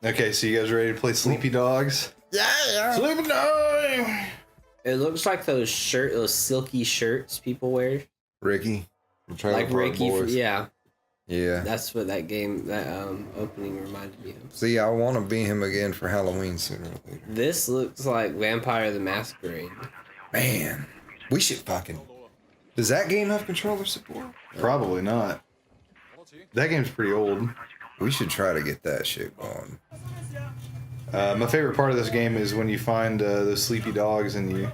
Okay, so you guys ready to play Sleepy Dogs? Yeah. Sleepy Dog! It looks like those silky shirts people wear. Ricky. Like Ricky, yeah. Yeah. That's what that game, that opening reminded me of. See, I want to be him again for Halloween sooner or later. This looks like Vampire the Masquerade. Man, we should fucking... Does that game have controller support? Probably not. That game's pretty old. We should try to get that shit going. My favorite part of this game is when you find those sleepy dogs and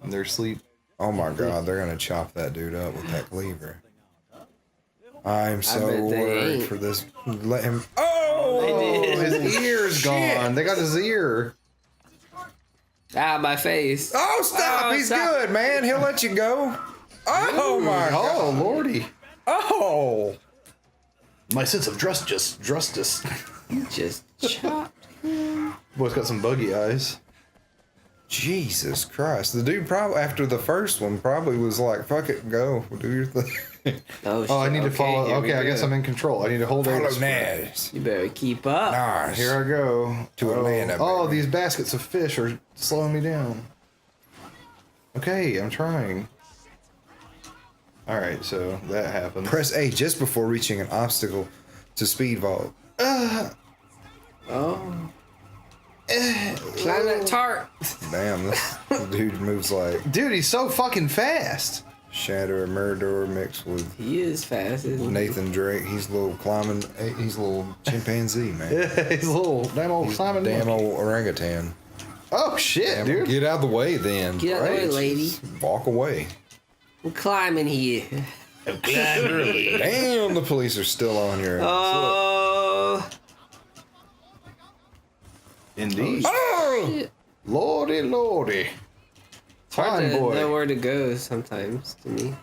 they're asleep. Oh my god, they're gonna chop that dude up with that cleaver. I'm so worried for this. Let him. Oh, his ear's gone. They got his ear. Ah, my face. Oh, stop! He's good, man. He'll let you go. Oh my god. Oh lordy. Oh. My sense of justice. Just chopped. Boy's got some buggy eyes. Jesus Christ. The dude probably, after the first one, probably was like, fuck it, go. Do your thing. Oh, I need to follow. Okay, I guess I'm in control. I need to hold Follow on. Nash. You better keep up. Nice. Here I go. To Atlanta, Oh, baby. these baskets of fish are slowing me down. Okay, I'm trying. Alright, so that happened. Press A just before reaching an obstacle to speed vault. Oh. Climb that tart. Damn, this dude moves like Dude, he's so fucking fast. Shadow Murderer mixed with He is fast, isn't he? Nathan Drake. He's a little climbing. He's a little chimpanzee, man. He's a little damn old Simon. Damn monkey. old orangutan. Oh shit, Damn, dude. get out of the way then. Get out of the way, lady. Walk away. We're climbing here. Damn, the police are still on your ass. Oh. Indeed. Oh! Lordy, lordy. It's hard Fine to boy. know where to go sometimes to me.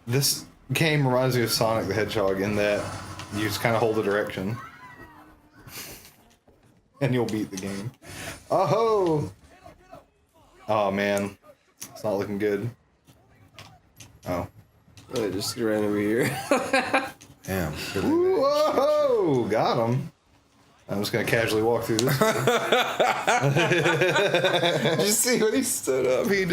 This game reminds me of Sonic the Hedgehog in that you just kind of hold the direction. And you'll beat the game. Oh! Oh man. It's not looking good. Oh. Oh, just ran over here. Damn. Whoa! Got him. I'm just gonna casually walk through this. Did you see when he stood up? He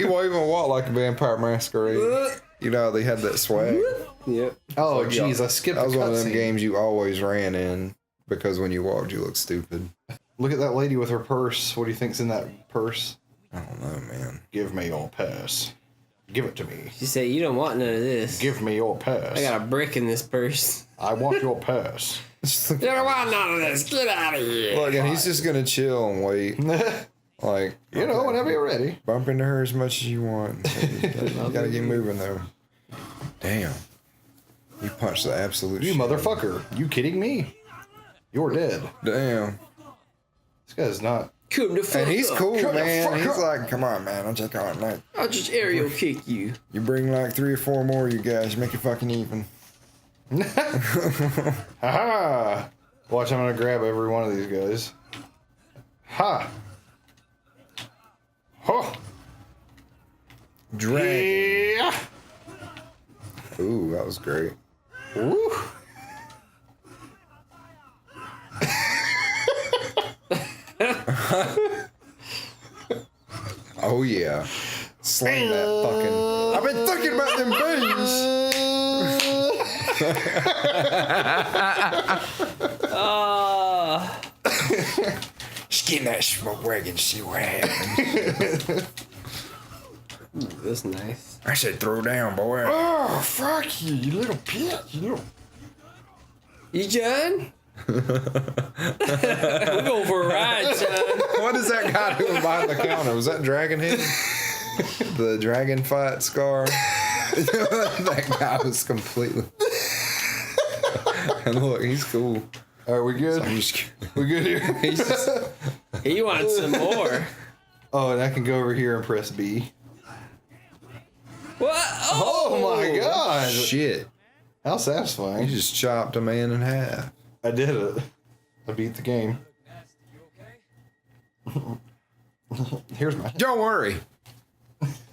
won't even walk like a Vampire Masquerade. You know, they had that swag. Yep. Oh jeez, I skipped That was the one of them cutscene. games you always ran in because when you walked, you looked stupid. Look at that lady with her purse. What do you think's in that purse? I don't know, man. Give me your purse. Give it to me. She said, you don't want none of this. Give me your purse. I got a brick in this purse. I want your purse. You don't want none of this. Get out of here. Look, and he's just gonna chill and wait. Like, You know, whenever you're ready. bump into her as much as you want. You gotta get moving though. Damn. You punched the absolute You shit. motherfucker. You kidding me? You're dead. Damn. This guy's not. Come the fuck And he's up. cool, Shut the man. fuck He's up. like, come on, man. I'll check out night. I'll just aerial kick you. You bring like 3 or 4 more, you guys. Make it fucking even. Ha! Watch, I'm gonna grab every one of these guys. Ha! Oh! Dragon. Yeah! Ooh, that was great. Woo! Oh, yeah. Sling that fucking... I've been thinking about them beans. Oh. Skin that smoke wagon, see what happens. That's nice. I said throw down, boy. Oh, fuck you, you little bitch. You little... You John? We're going for a ride, son. What is that guy doing behind the counter? Was that Dragon Head? The dragon fight scar? That guy was completely... And look, he's cool. Are we good? I'm just kidding. We good here? He's just, he wants some more. Oh, and I can go over here and press B. What? Oh my god! Shit. How You satisfying. just chopped a man in half. I did it. I beat the game. Here's my... Don't worry.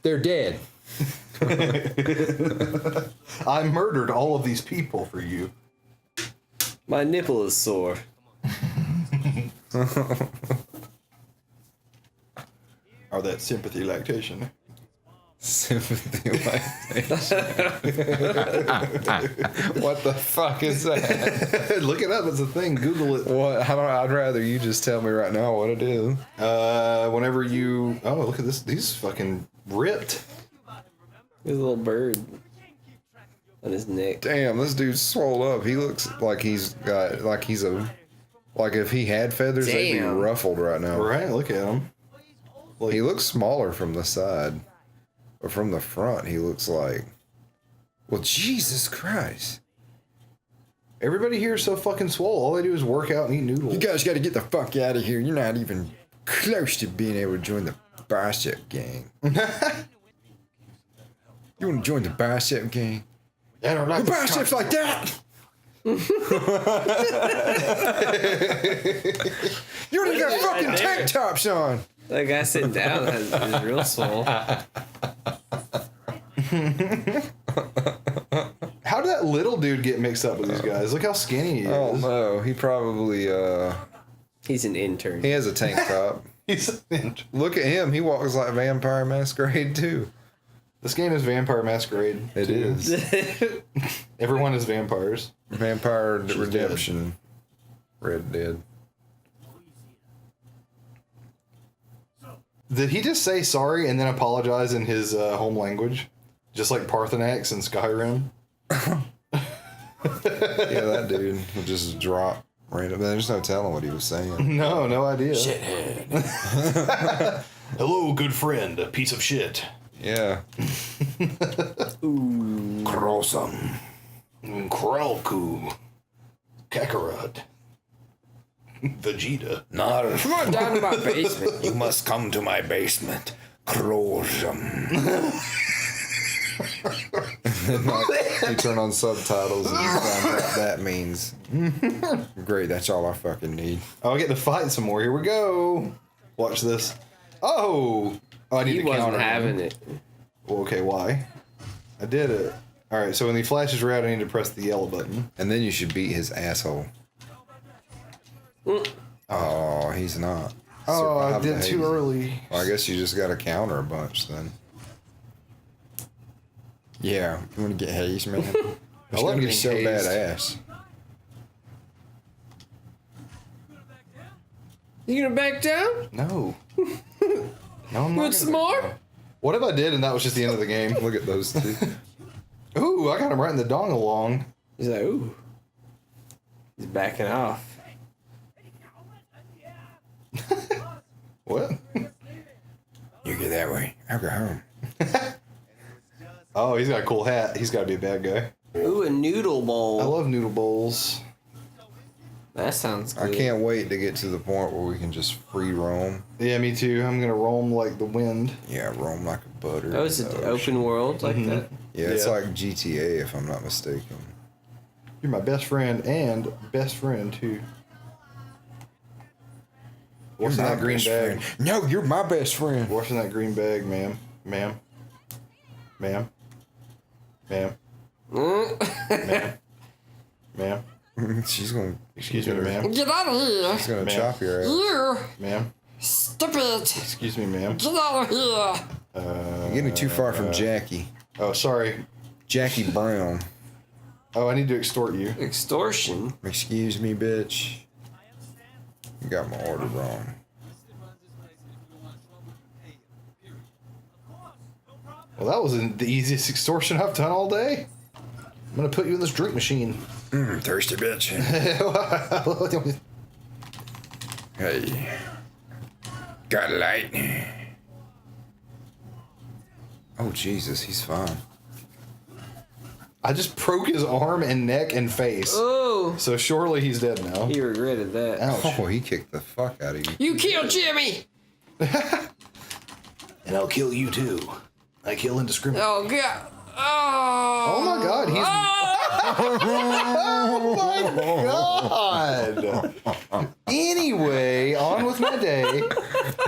They're dead. I murdered all of these people for you. My nipple is sore. Or that sympathy lactation. Sympathy lactation. What the fuck is that? Look it up. It's a thing. Google it. What? I'd rather you just tell me right now what it is. Whenever you... Oh, look at this. These fucking ripped. There's a little bird on his neck. Damn, this dude's swole up. He looks like he's got... Like if he had feathers, they'd be Damn. ruffled right now. Right, look at him. He looks smaller from the side. But from the front, he looks like... Well, Jesus Christ. Everybody here is so fucking swole. All they do is work out and eat noodles. You guys got to get the fuck out of here. You're not even close to being able to join the Bicep Gang. You want to join the Bicep Gang? I don't like The biceps like that! You don't even got fucking tank tops on! That guy sitting down is real swole. How did that little dude get mixed up with these guys? Look how skinny he is. Oh no, he probably, He's an intern. he has a tank top. He's Look at him, he walks like Vampire Masquerade too. This game is Vampire Masquerade. It is. Everyone is vampires. Vampire Redemption. Red Dead. Did he just say sorry and then apologize in his home language? Just like Parthenax in Skyrim? Yeah, that dude would just drop random. There's no telling what he was saying. No idea. Shithead. Hello, good friend. A piece of shit. Yeah. Ooh. Krosum. Kralku. Kakarot. Vegeta. Come on down to my basement. You must come to my basement. Crozum. You turn on subtitles and you find out what that means. Great, that's all I fucking need. Oh, I get to fight some more. Here we go. Watch this. Oh, I need He to counter wasn't him. having it. Well, okay, why? I did it. All right, so when he flashes red, I need to press the yellow button. And then you should beat his asshole. Oh, he's not. Oh, I Survived did the too Hades. early. Well, I guess you just got to counter a bunch then. Yeah, you want to get haze, man? It's love gonna be getting so hazed. badass. You gonna back down? No. No, I'm not. Want some more? What if I did and that was just the end of the game? Look at those two. Ooh, I got him right in the dong along. He's like, ooh. He's backing off. What? You get that way. I'll go home. Oh, he's got a cool hat. He's got to be a bad guy. Ooh, a noodle bowl. I love noodle bowls. That sounds good. I can't wait to get to the point where we can just free roam. Yeah, me too. I'm going to roam like the wind. Yeah, roam like a butter. Oh, it's in an the ocean. open world like that? Yeah, it's Yeah. like GTA if I'm not mistaken. You're my best friend and best friend too. What's in You're that my green best bag? friend. No, you're my best friend. What's in that green bag, ma'am? Ma'am? Ma'am? Ma'am? Ma'am? Ma'am? She's gonna. Excuse me, ma'am? Get out of here! She's gonna Ma'am. chop your ass. You! Ma'am? Stupid! Excuse me, ma'am? Get out of here! You're getting too far from Jackie. Oh, sorry. Jackie Brown. Oh, I need to extort you. Extortion? Excuse me, bitch. You got my order wrong. Well, that wasn't the easiest extortion I've done all day. I'm gonna put you in this drink machine. Thirsty bitch. Hey. Got a light. Oh, Jesus, he's fine. I just broke his arm and neck and face. Oh! So surely he's dead now. He regretted that. Ouch. Oh, he kicked the fuck out of you. You killed Jimmy! And I'll kill you too. I kill indiscriminately. Oh, God. Oh! Oh my god, he's. Oh my god! Anyway, on with my day.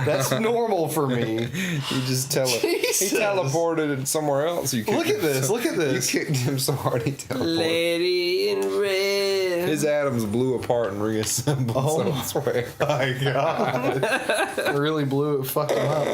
That's normal for me. You just tell it. Jesus. He teleported somewhere else. You Look at this, look at You this. kicked him so hard he teleported. Lady in red. His atoms blew apart and reassembled. Oh so I swear. my god. Really blew it fucking up.